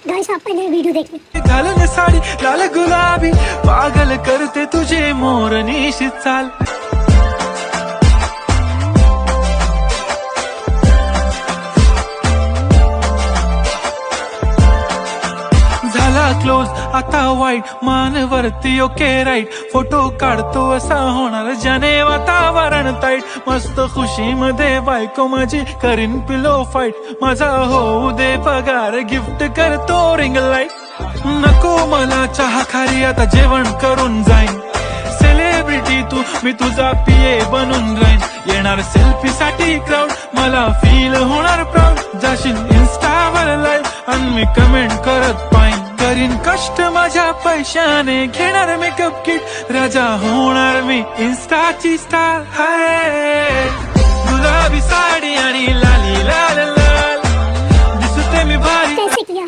Guys आप पहले video देखिए। घालून साडी लाल गुलाबी पागल करते तुझे मोरनीशी चाल झाला क्लोज आता वाईट मानवरती ओके राईट फोटो काढतो असा होणार ज्याने वातावरण ताईट मस्त खुशी मध्ये बायको माझी करीन पिलो फाईट माझा होऊ दे पगार गिफ्ट करतो रिंग लाईट नको मला चहा खारी आता जेवण करून जाईन सेलिब्रिटी तू मी तुझा पिये बनून राहीन येणार सेल्फी साठी क्राऊड मला फील होणार प्राऊड जाशील इन्स्टावर लाईव्ह आणि मी कमेंट करत पाहिन करीन कष्ट माझ्या पैशाने घेणार मेकअप किट राजा होणार मी इन्स्टाची स्टार हाय गुलाबी साडी आणि लाली लाल लाल दिसते मी भारी कैसे किया